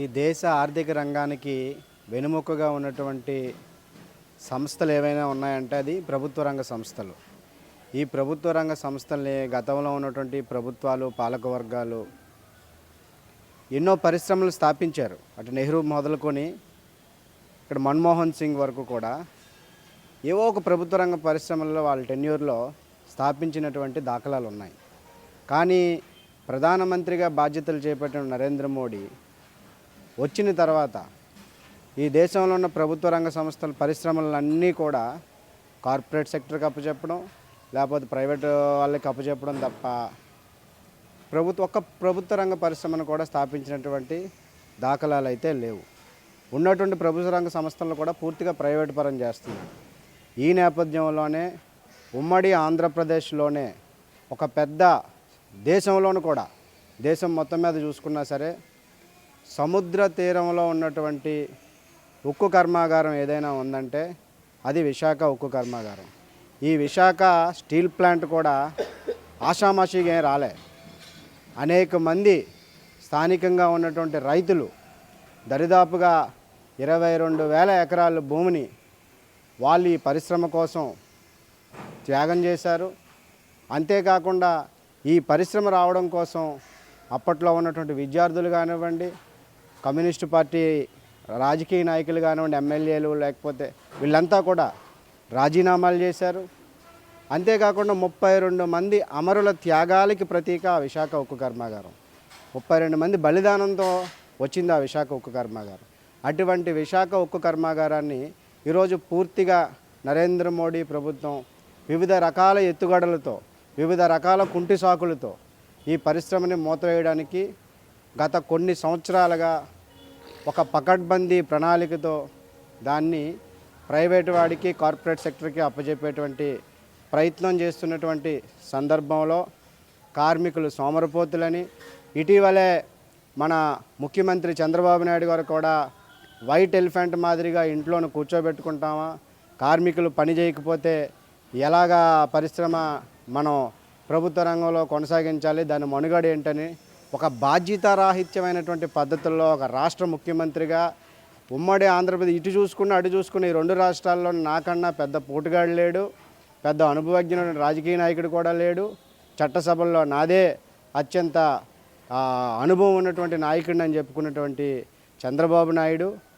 ఈ దేశ ఆర్థిక రంగానికి వెనుముకగా ఉన్నటువంటి సంస్థలు ఏవైనా ఉన్నాయంటే అది ప్రభుత్వ రంగ సంస్థలు. ఈ ప్రభుత్వ రంగ సంస్థల్ని గతంలో ఉన్నటువంటి ప్రభుత్వాలు, పాలకవర్గాలు ఎన్నో పరిశ్రమలు స్థాపించారు. అటు నెహ్రూ మొదలుకొని ఇక్కడ మన్మోహన్ సింగ్ వరకు కూడా ఏవో ఒక ప్రభుత్వ రంగ పరిశ్రమల్లో వాళ్ళ టెన్యూర్లో స్థాపించినటువంటి దాఖలాలు ఉన్నాయి. కానీ ప్రధానమంత్రిగా బాధ్యతలు చేపట్టిన నరేంద్ర మోడీ వచ్చిన తర్వాత ఈ దేశంలో ఉన్న ప్రభుత్వ రంగ సంస్థల పరిశ్రమలన్నీ కూడా కార్పొరేట్ సెక్టర్కి అప్పచెప్పడం, లేకపోతే ప్రైవేట్ వాళ్ళకి అప్పచెప్పడం తప్ప ప్రభుత్వ రంగ పరిశ్రమను కూడా స్థాపించినటువంటి దాఖలాలు అయితే లేవు. ఉన్నటువంటి ప్రభుత్వ రంగ సంస్థలను కూడా పూర్తిగా ప్రైవేట్ పరం చేస్తున్నారు. ఈ నేపథ్యంలోనే ఉమ్మడి ఆంధ్రప్రదేశ్లోనే ఒక పెద్ద దేశంలోనూ కూడా దేశం మొత్తం మీద చూసుకున్నా సరే సముద్ర తీరంలో ఉన్నటువంటి ఉక్కు కర్మాగారం ఏదైనా ఉందంటే అది విశాఖ ఉక్కు కర్మాగారం. ఈ విశాఖ స్టీల్ ప్లాంట్ కూడా ఆషామాషిగా ఏం రాలే. అనేక మంది స్థానికంగా ఉన్నటువంటి రైతులు దరిదాపుగా 22,000 ఎకరాల భూమిని వాళ్ళు ఈ పరిశ్రమ కోసం త్యాగం చేశారు. అంతేకాకుండా ఈ పరిశ్రమ రావడం కోసం అప్పట్లో ఉన్నటువంటి విద్యార్థులు కానివ్వండి, కమ్యూనిస్టు పార్టీ రాజకీయ నాయకులు కానివ్వండి, ఎమ్మెల్యేలు లేకపోతే వీళ్ళంతా కూడా రాజీనామాలు చేశారు. అంతేకాకుండా 32 మంది అమరుల త్యాగాలకి ప్రతీక విశాఖ ఉక్కు కర్మాగారం. 32 మంది బలిదానంతో వచ్చింది ఆ విశాఖ ఉక్కు కర్మాగారం. అటువంటి విశాఖ ఉక్కు కర్మాగారాన్ని ఈరోజు పూర్తిగా నరేంద్ర మోడీ ప్రభుత్వం వివిధ రకాల ఎత్తుగడలతో, వివిధ రకాల కుంటి సాకులతో ఈ పరిశ్రమని మూతవేయడానికి గత కొన్ని సంవత్సరాలుగా ఒక పకడ్బందీ ప్రణాళికతో దాన్ని ప్రైవేటు వాడికి, కార్పొరేట్ సెక్టర్కి అప్పచెప్పేటువంటి ప్రయత్నం చేస్తున్నటువంటి సందర్భంలో కార్మికులు సోమరపోతులని, ఇటీవలే మన ముఖ్యమంత్రి చంద్రబాబు నాయుడు గారు కూడా వైట్ ఎలిఫెంట్ మాదిరిగా ఇంట్లోనే కూర్చోబెట్టుకుంటామా, కార్మికులు పని చేయకపోతే ఎలాగా పరిశ్రమ మనం ప్రభుత్వ రంగంలో కొనసాగించాలి, దాని మనుగడ ఏంటని ఒక బాధ్యతారాహిత్యమైనటువంటి పద్ధతుల్లో ఒక రాష్ట్ర ముఖ్యమంత్రిగా ఉమ్మడి ఆంధ్రప్రదేశ్ ఇటు చూసుకున్న అటు చూసుకున్న ఈ 2 రాష్ట్రాల్లో నాకన్నా పెద్ద పోటుగాడు లేడు, పెద్ద అనుభవజ్ఞుడు రాజకీయ నాయకుడు కూడా లేడు. చట్టసభల్లో నాదే అత్యంత అనుభవం ఉన్నటువంటి నాయకుడిని అని చెప్పుకున్నటువంటి చంద్రబాబు నాయుడు